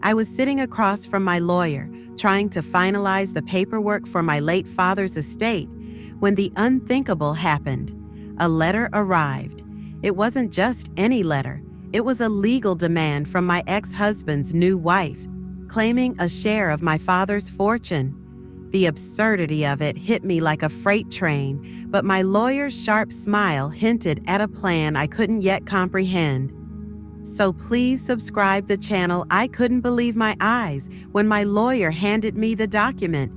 I was sitting across from my lawyer, trying to finalize the paperwork for my late father's estate, when the unthinkable happened. A letter arrived. It wasn't just any letter. It was a legal demand from my ex-husband's new wife, claiming a share of my father's fortune. The absurdity of it hit me like a freight train, but my lawyer's sharp smile hinted at a plan I couldn't yet comprehend. So please subscribe the channel. I couldn't believe my eyes when my lawyer handed me the document.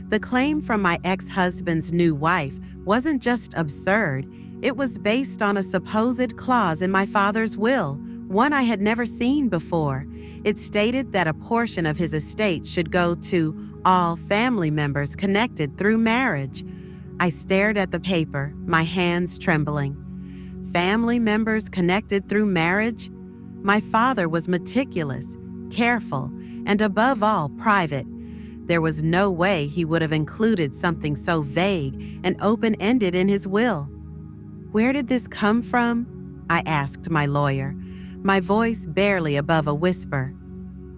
The claim from my ex-husband's new wife wasn't just absurd. It was based on a supposed clause in my father's will, one I had never seen before. It stated that a portion of his estate should go to all family members connected through marriage. I stared at the paper, my hands trembling. Family members connected through marriage? My father was meticulous, careful, and above all, private. There was no way he would have included something so vague and open-ended in his will. Where did this come from? I asked my lawyer, my voice barely above a whisper.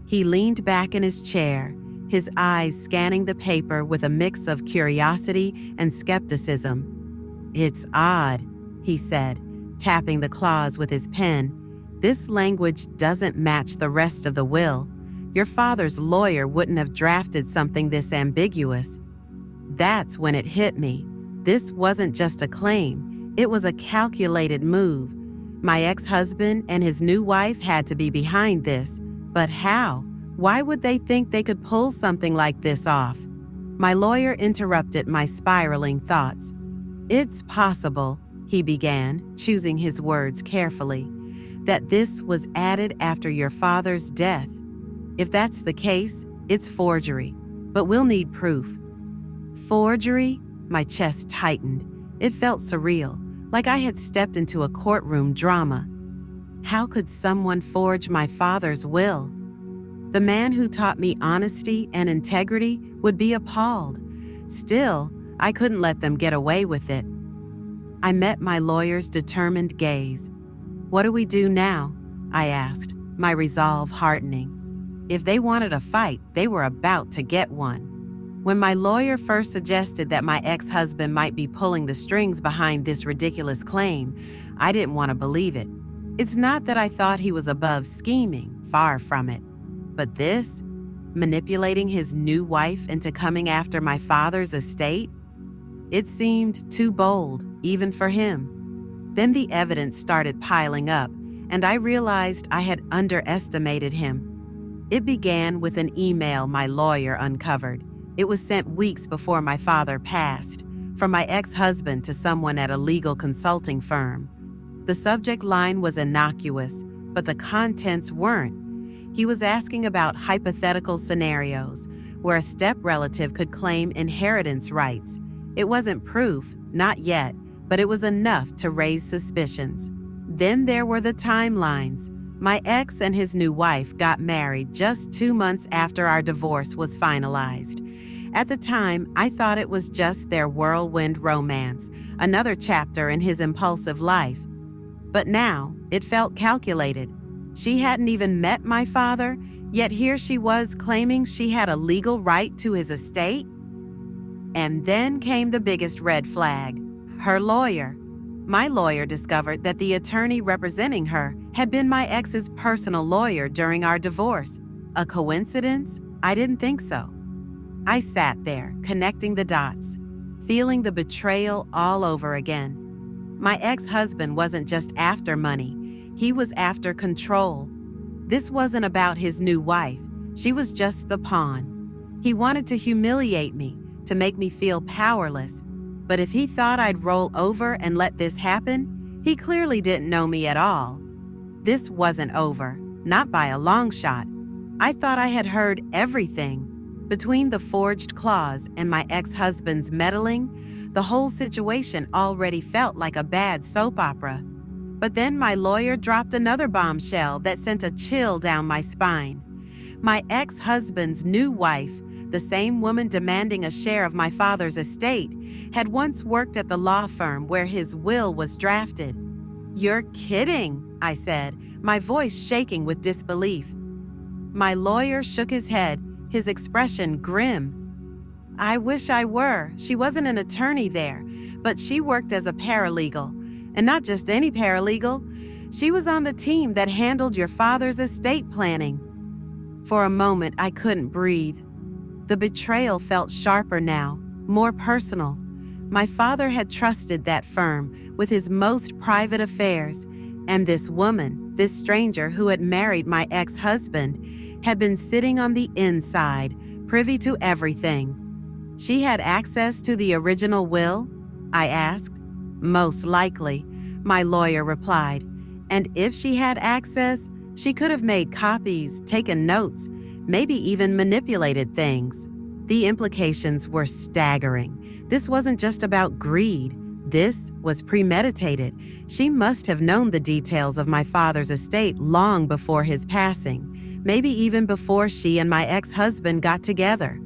He leaned back in his chair, his eyes scanning the paper with a mix of curiosity and skepticism. "It's odd," he said, tapping the clause with his pen. "This language doesn't match the rest of the will. Your father's lawyer wouldn't have drafted something this ambiguous." That's when it hit me. This wasn't just a claim. It was a calculated move. My ex-husband and his new wife had to be behind this. But how? Why would they think they could pull something like this off? My lawyer interrupted my spiraling thoughts. "It's possible," he began, choosing his words carefully, "that this was added after your father's death. If that's the case, it's forgery, but we'll need proof." Forgery? My chest tightened. It felt surreal, like I had stepped into a courtroom drama. How could someone forge my father's will? The man who taught me honesty and integrity would be appalled. Still, I couldn't let them get away with it. I met my lawyer's determined gaze. "What do we do now?" I asked, my resolve hardening. If they wanted a fight, they were about to get one. When my lawyer first suggested that my ex-husband might be pulling the strings behind this ridiculous claim, I didn't want to believe it. It's not that I thought he was above scheming, far from it. But this, manipulating his new wife into coming after my father's estate, it seemed too bold, even for him. Then the evidence started piling up, and I realized I had underestimated him. It began with an email my lawyer uncovered. It was sent weeks before my father passed, from my ex-husband to someone at a legal consulting firm. The subject line was innocuous, but the contents weren't. He was asking about hypothetical scenarios where a step-relative could claim inheritance rights. It wasn't proof, not yet, but it was enough to raise suspicions. Then there were the timelines. My ex and his new wife got married just 2 months after our divorce was finalized. At the time, I thought it was just their whirlwind romance, another chapter in his impulsive life. But now, it felt calculated. She hadn't even met my father, yet here she was claiming she had a legal right to his estate. And then came the biggest red flag, her lawyer. My lawyer discovered that the attorney representing her had been my ex's personal lawyer during our divorce. A coincidence? I didn't think so. I sat there, connecting the dots, feeling the betrayal all over again. My ex-husband wasn't just after money. He was after control. This wasn't about his new wife. She was just the pawn. He wanted to humiliate me, to make me feel powerless. But if he thought I'd roll over and let this happen, he clearly didn't know me at all. This wasn't over, not by a long shot. I thought I had heard everything. Between the forged clause and my ex-husband's meddling, the whole situation already felt like a bad soap opera. But then my lawyer dropped another bombshell that sent a chill down my spine. My ex-husband's new wife, the same woman demanding a share of my father's estate, had once worked at the law firm where his will was drafted. "You're kidding," I said, my voice shaking with disbelief. My lawyer shook his head, his expression grim. I wish I were. She wasn't an attorney there, but she worked as a paralegal. And not just any paralegal. She was on the team that handled your father's estate planning. For a moment, I couldn't breathe. The betrayal felt sharper now, more personal. My father had trusted that firm with his most private affairs, and this woman, this stranger who had married my ex-husband, had been sitting on the inside, privy to everything. She had access to the original will? I asked. Most likely, my lawyer replied. And if she had access, she could have made copies, taken notes, maybe even manipulated things. The implications were staggering. This wasn't just about greed. This was premeditated. She must have known the details of my father's estate long before his passing, maybe even before she and my ex-husband got together.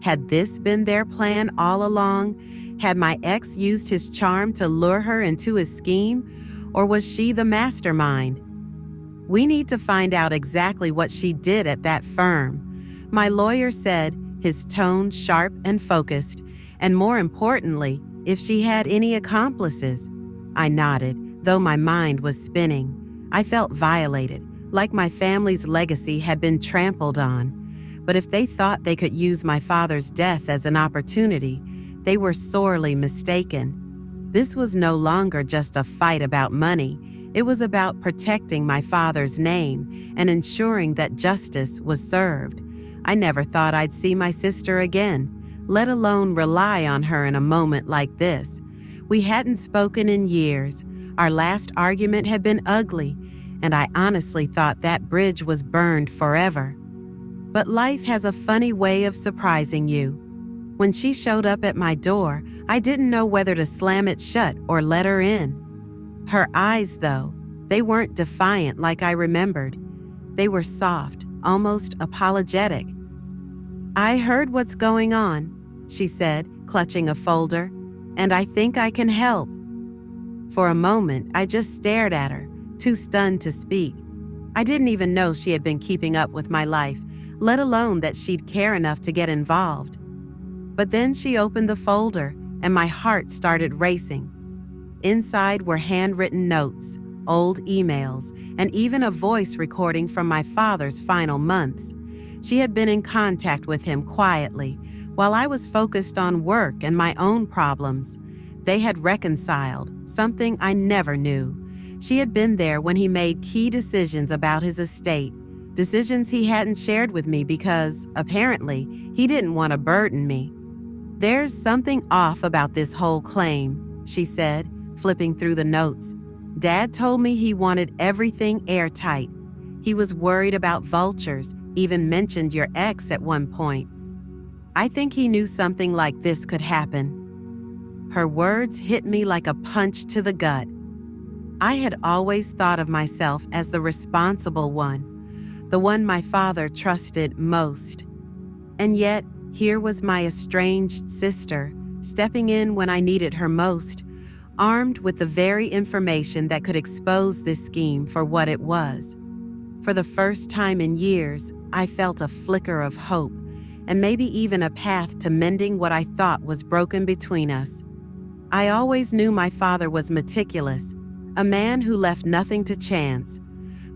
Had this been their plan all along? Had my ex used his charm to lure her into his scheme? Or was she the mastermind? We need to find out exactly what she did at that firm, my lawyer said, his tone sharp and focused, and more importantly, if she had any accomplices. I nodded, though my mind was spinning. I felt violated, like my family's legacy had been trampled on. But if they thought they could use my father's death as an opportunity, they were sorely mistaken. This was no longer just a fight about money. It was about protecting my father's name and ensuring that justice was served. I never thought I'd see my sister again, let alone rely on her in a moment like this. We hadn't spoken in years. Our last argument had been ugly, and I honestly thought that bridge was burned forever. But life has a funny way of surprising you. When she showed up at my door, I didn't know whether to slam it shut or let her in. Her eyes, though, they weren't defiant like I remembered. They were soft, almost apologetic. I heard what's going on, she said, clutching a folder, and I think I can help. For a moment, I just stared at her, too stunned to speak. I didn't even know she had been keeping up with my life, let alone that she'd care enough to get involved. But then she opened the folder, and my heart started racing. Inside were handwritten notes, old emails, and even a voice recording from my father's final months. She had been in contact with him quietly, while I was focused on work and my own problems. They had reconciled, something I never knew. She had been there when he made key decisions about his estate, decisions he hadn't shared with me because, apparently, he didn't want to burden me. There's something off about this whole claim, she said, flipping through the notes. Dad told me he wanted everything airtight. He was worried about vultures, even mentioned your ex at one point. I think he knew something like this could happen. Her words hit me like a punch to the gut. I had always thought of myself as the responsible one, the one my father trusted most. And yet, here was my estranged sister, stepping in when I needed her most, armed with the very information that could expose this scheme for what it was. For the first time in years, I felt a flicker of hope, and maybe even a path to mending what I thought was broken between us. I always knew my father was meticulous, a man who left nothing to chance.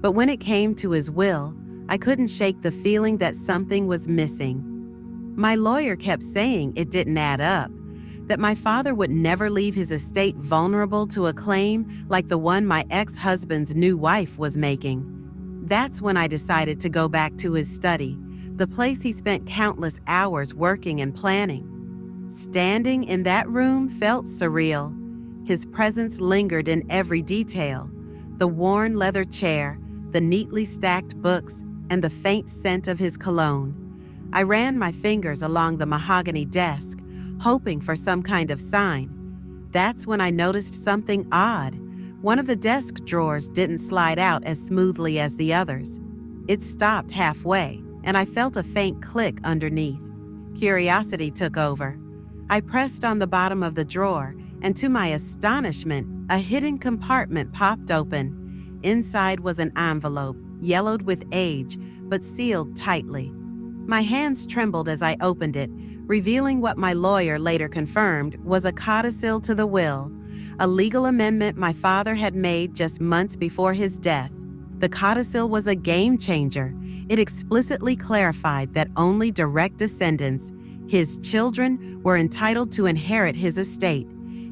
But when it came to his will, I couldn't shake the feeling that something was missing. My lawyer kept saying it didn't add up, that my father would never leave his estate vulnerable to a claim like the one my ex-husband's new wife was making. That's when I decided to go back to his study, the place he spent countless hours working and planning. Standing in that room felt surreal. His presence lingered in every detail: the worn leather chair, the neatly stacked books, and the faint scent of his cologne. I ran my fingers along the mahogany desk, hoping for some kind of sign. That's when I noticed something odd. One of the desk drawers didn't slide out as smoothly as the others. It stopped halfway, and I felt a faint click underneath. Curiosity took over. I pressed on the bottom of the drawer, and to my astonishment, a hidden compartment popped open. Inside was an envelope, yellowed with age, but sealed tightly. My hands trembled as I opened it, revealing what my lawyer later confirmed was a codicil to the will, a legal amendment my father had made just months before his death. The codicil was a game changer. It explicitly clarified that only direct descendants, his children, were entitled to inherit his estate.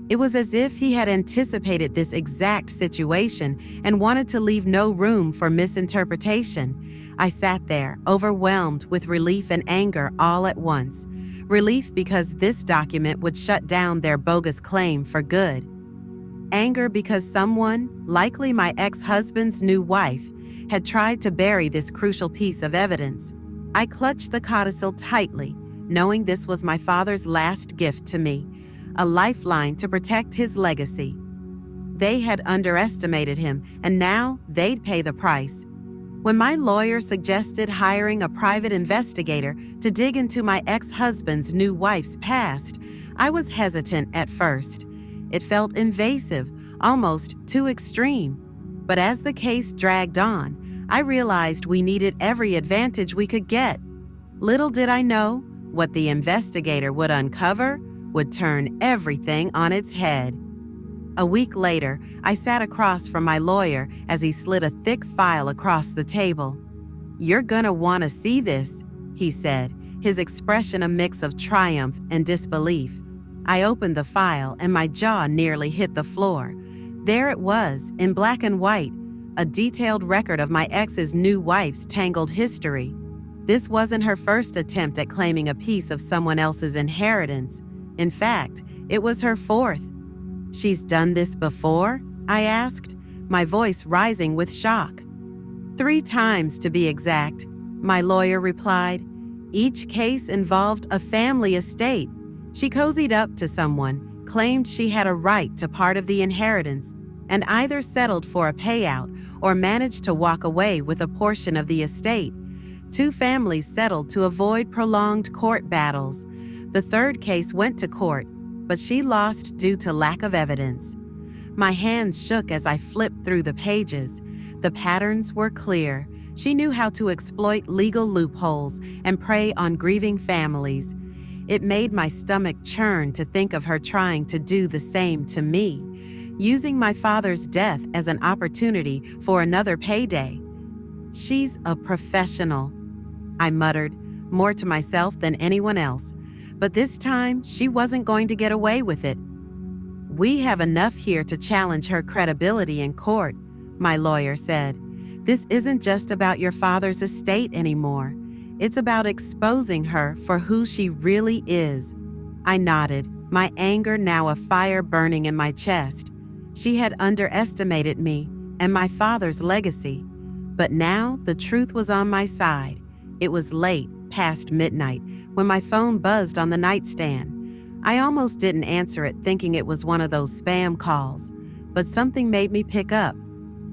It was as if he had anticipated this exact situation and wanted to leave no room for misinterpretation. I sat there, overwhelmed with relief and anger all at once. Relief because this document would shut down their bogus claim for good. Anger because someone, likely my ex-husband's new wife, had tried to bury this crucial piece of evidence. I clutched the codicil tightly, knowing this was my father's last gift to me, a lifeline to protect his legacy. They had underestimated him, and now they'd pay the price. When my lawyer suggested hiring a private investigator to dig into my ex-husband's new wife's past, I was hesitant at first. It felt invasive, almost too extreme. But as the case dragged on, I realized we needed every advantage we could get. Little did I know, what the investigator would uncover would turn everything on its head. A week later, I sat across from my lawyer as he slid a thick file across the table. "You're gonna want to see this," he said, his expression a mix of triumph and disbelief. I opened the file and my jaw nearly hit the floor. There it was, in black and white, a detailed record of my ex's new wife's tangled history. This wasn't her first attempt at claiming a piece of someone else's inheritance. In fact, it was her fourth. "She's done this before?" I asked, my voice rising with shock. "3 times to be exact," my lawyer replied. "Each case involved a family estate. She cozied up to someone, claimed she had a right to part of the inheritance, and either settled for a payout or managed to walk away with a portion of the estate. 2 families settled to avoid prolonged court battles. The 3rd case went to court, but she lost due to lack of evidence." My hands shook as I flipped through the pages. The patterns were clear. She knew how to exploit legal loopholes and prey on grieving families. It made my stomach churn to think of her trying to do the same to me, using my father's death as an opportunity for another payday. "She's a professional," I muttered, more to myself than anyone else. But this time, she wasn't going to get away with it. "We have enough here to challenge her credibility in court," my lawyer said. "This isn't just about your father's estate anymore. It's about exposing her for who she really is." I nodded, my anger now a fire burning in my chest. She had underestimated me and my father's legacy. But now the truth was on my side. It was late, past midnight, when my phone buzzed on the nightstand. I almost didn't answer it, thinking it was one of those spam calls, but something made me pick up.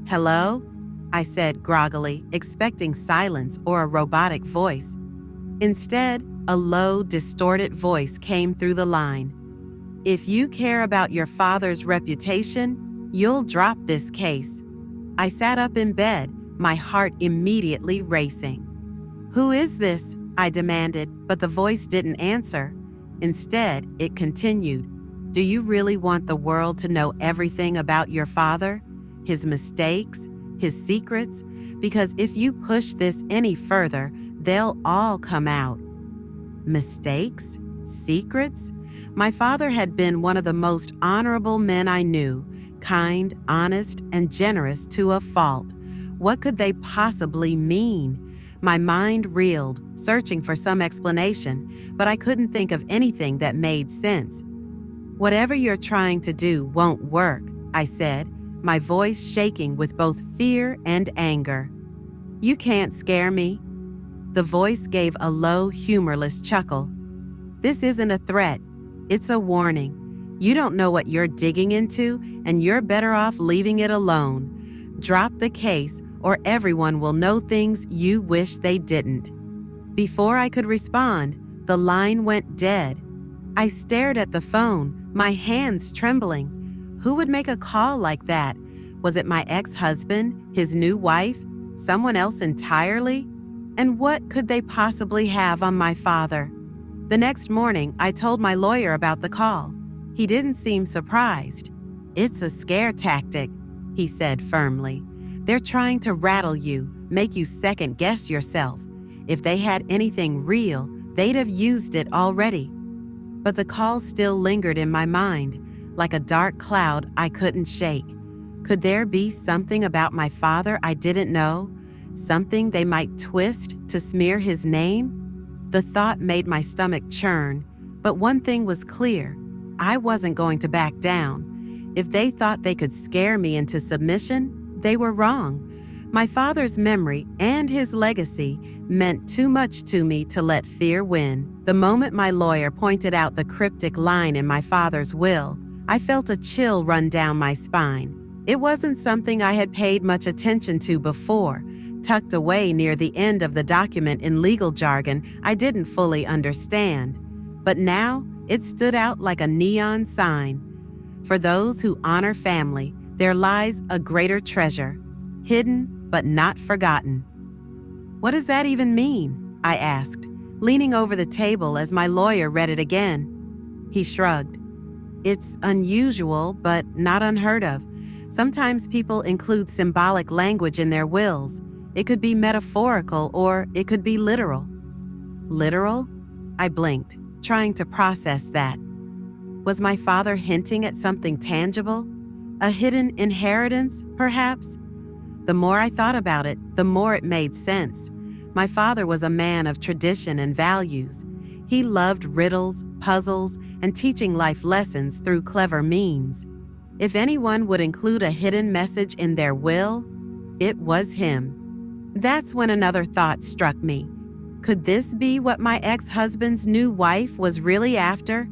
"Hello?" I said groggily, expecting silence or a robotic voice. Instead, a low, distorted voice came through the line. "If you care about your father's reputation, you'll drop this case." I sat up in bed, my heart immediately racing. "Who is this?" I demanded, but the voice didn't answer. Instead, it continued. "Do you really want the world to know everything about your father? His mistakes? His secrets? Because if you push this any further, they'll all come out." Mistakes? Secrets? My father had been one of the most honorable men I knew, kind, honest, and generous to a fault. What could they possibly mean? My mind reeled, searching for some explanation, but I couldn't think of anything that made sense. "Whatever you're trying to do won't work," I said, my voice shaking with both fear and anger. "You can't scare me." The voice gave a low, humorless chuckle. "This isn't a threat. It's a warning. You don't know what you're digging into, and you're better off leaving it alone. Drop the case, or everyone will know things you wish they didn't." Before I could respond, the line went dead. I stared at the phone, my hands trembling. Who would make a call like that? Was it my ex-husband, his new wife, someone else entirely? And what could they possibly have on my father? The next morning, I told my lawyer about the call. He didn't seem surprised. "It's a scare tactic," he said firmly. "They're trying to rattle you, make you second-guess yourself. If they had anything real, they'd have used it already." But the call still lingered in my mind, like a dark cloud I couldn't shake. Could there be something about my father I didn't know? Something they might twist to smear his name? The thought made my stomach churn, but one thing was clear. I wasn't going to back down. If they thought they could scare me into submission, they were wrong. My father's memory and his legacy meant too much to me to let fear win. The moment my lawyer pointed out the cryptic line in my father's will, I felt a chill run down my spine. It wasn't something I had paid much attention to before, tucked away near the end of the document in legal jargon I didn't fully understand. But now, it stood out like a neon sign. For those who honor family, there lies a greater treasure, hidden but not forgotten. "What does that even mean?" I asked, leaning over the table as my lawyer read it again. He shrugged. "It's unusual, but not unheard of. Sometimes people include symbolic language in their wills. It could be metaphorical or it could be literal." "Literal?" I blinked, trying to process that. Was my father hinting at something tangible? A hidden inheritance, perhaps? The more I thought about it, the more it made sense. My father was a man of tradition and values. He loved riddles, puzzles, and teaching life lessons through clever means. If anyone would include a hidden message in their will, it was him. That's when another thought struck me. Could this be what my ex-husband's new wife was really after?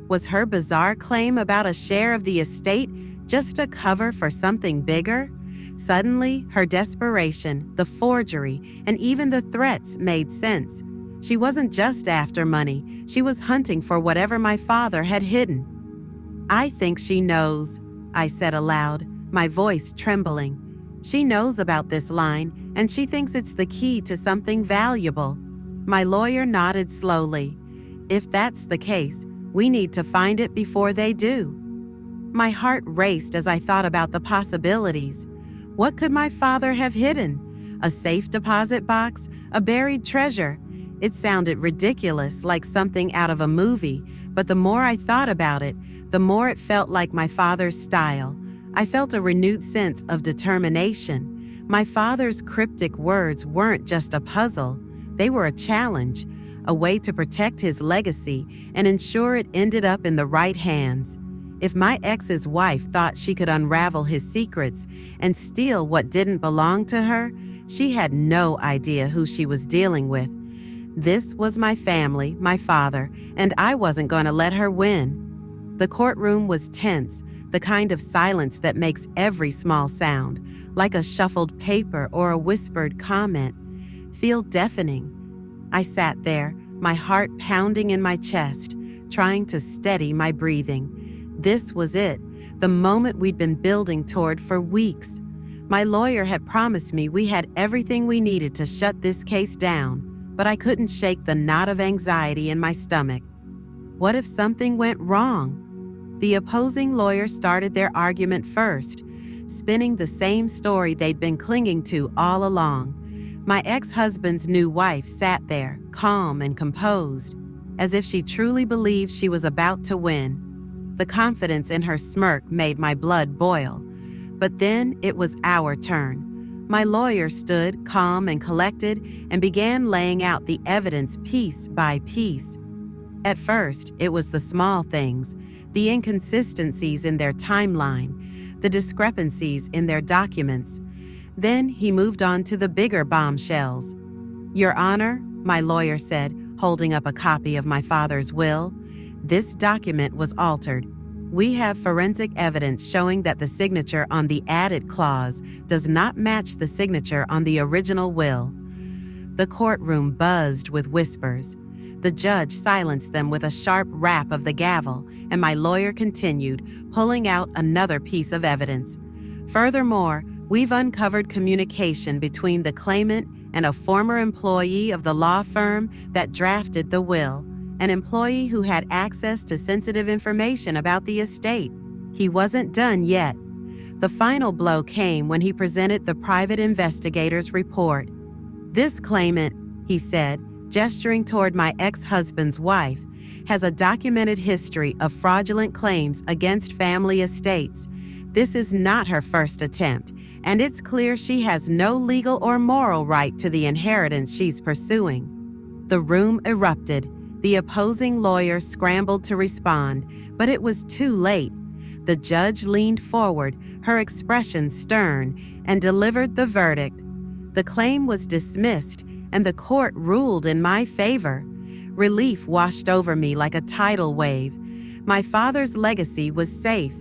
Was her bizarre claim about a share of the estate just a cover for something bigger? Suddenly, her desperation, the forgery, and even the threats made sense. She wasn't just after money, she was hunting for whatever my father had hidden. "I think she knows," I said aloud, my voice trembling. "She knows about this line, and she thinks it's the key to something valuable." My lawyer nodded slowly. "If that's the case, we need to find it before they do." My heart raced as I thought about the possibilities. What could my father have hidden? A safe deposit box? A buried treasure? It sounded ridiculous, like something out of a movie, but the more I thought about it, the more it felt like my father's style. I felt a renewed sense of determination. My father's cryptic words weren't just a puzzle, they were a challenge, a way to protect his legacy and ensure it ended up in the right hands. If my ex's wife thought she could unravel his secrets and steal what didn't belong to her, she had no idea who she was dealing with. This was my family, my father, and I wasn't going to let her win. The courtroom was tense, the kind of silence that makes every small sound, like a shuffled paper or a whispered comment, feel deafening. I sat there, my heart pounding in my chest, trying to steady my breathing. This was it, the moment we'd been building toward for weeks. My lawyer had promised me we had everything we needed to shut this case down, but I couldn't shake the knot of anxiety in my stomach. What if something went wrong? The opposing lawyers started their argument first, spinning the same story they'd been clinging to all along. My ex-husband's new wife sat there, calm and composed, as if she truly believed she was about to win. The confidence in her smirk made my blood boil. But then it was our turn. My lawyer stood calm and collected and began laying out the evidence piece by piece. At first, it was the small things, the inconsistencies in their timeline, the discrepancies in their documents. Then he moved on to the bigger bombshells. "Your Honor," my lawyer said, holding up a copy of my father's will, "this document was altered. We have forensic evidence showing that the signature on the added clause does not match the signature on the original will." The courtroom buzzed with whispers. The judge silenced them with a sharp rap of the gavel, and my lawyer continued, pulling out another piece of evidence. "Furthermore, we've uncovered communication between the claimant and a former employee of the law firm that drafted the will, an employee who had access to sensitive information about the estate. He wasn't done yet. The final blow came when he presented the private investigator's report. "This claimant," he said, gesturing toward my ex-husband's wife, "has a documented history of fraudulent claims against family estates. This is not her first attempt, and it's clear she has no legal or moral right to the inheritance she's pursuing." The room erupted. The opposing lawyer scrambled to respond, but it was too late. The judge leaned forward, her expression stern, and delivered the verdict. The claim was dismissed, and the court ruled in my favor. Relief washed over me like a tidal wave. My father's legacy was safe,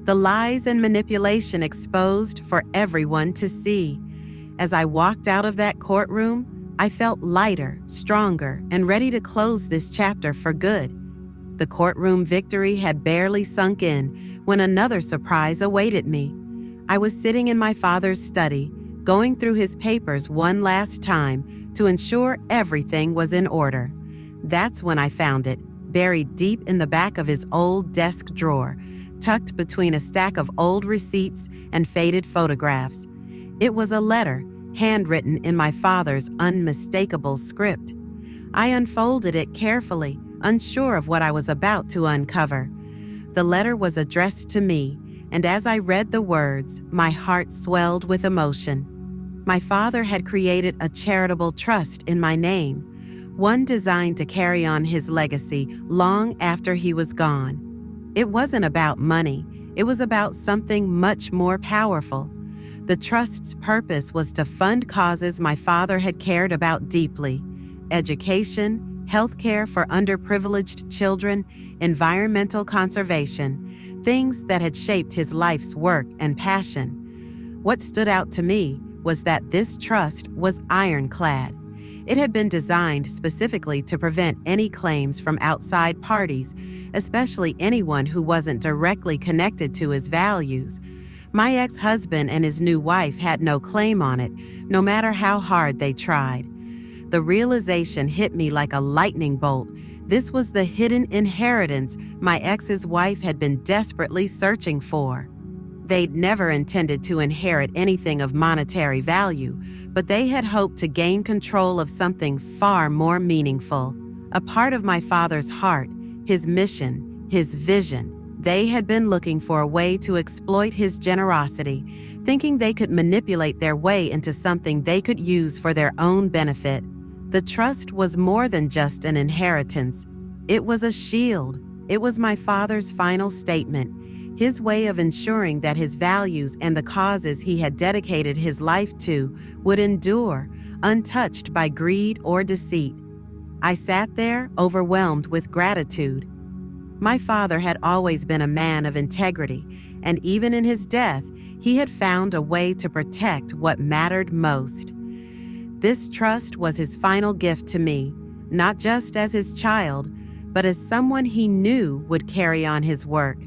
the lies and manipulation exposed for everyone to see. As I walked out of that courtroom, I felt lighter, stronger, and ready to close this chapter for good. The courtroom victory had barely sunk in when another surprise awaited me. I was sitting in my father's study, going through his papers one last time to ensure everything was in order. That's when I found it, buried deep in the back of his old desk drawer, tucked between a stack of old receipts and faded photographs. It was a letter, handwritten in my father's unmistakable script. I unfolded it carefully, unsure of what I was about to uncover. The letter was addressed to me, and as I read the words, my heart swelled with emotion. My father had created a charitable trust in my name, one designed to carry on his legacy long after he was gone. It wasn't about money. It was about something much more powerful. The trust's purpose was to fund causes my father had cared about deeply: education, healthcare for underprivileged children, environmental conservation, things that had shaped his life's work and passion. What stood out to me was that this trust was ironclad. It had been designed specifically to prevent any claims from outside parties, especially anyone who wasn't directly connected to his values. My ex-husband and his new wife had no claim on it, no matter how hard they tried. The realization hit me like a lightning bolt. This was the hidden inheritance my ex's wife had been desperately searching for. They'd never intended to inherit anything of monetary value, but they had hoped to gain control of something far more meaningful. A part of my father's heart, his mission, his vision. They had been looking for a way to exploit his generosity, thinking they could manipulate their way into something they could use for their own benefit. The trust was more than just an inheritance. It was a shield. It was my father's final statement, his way of ensuring that his values and the causes he had dedicated his life to would endure, untouched by greed or deceit. I sat there, overwhelmed with gratitude. My father had always been a man of integrity, and even in his death, he had found a way to protect what mattered most. This trust was his final gift to me, not just as his child, but as someone he knew would carry on his work.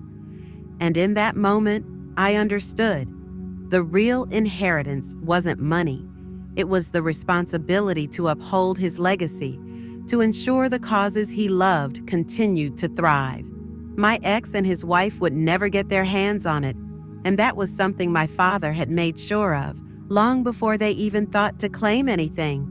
And in that moment, I understood. The real inheritance wasn't money. It was the responsibility to uphold his legacy, to ensure the causes he loved continued to thrive. My ex and his wife would never get their hands on it, and that was something my father had made sure of, long before they even thought to claim anything.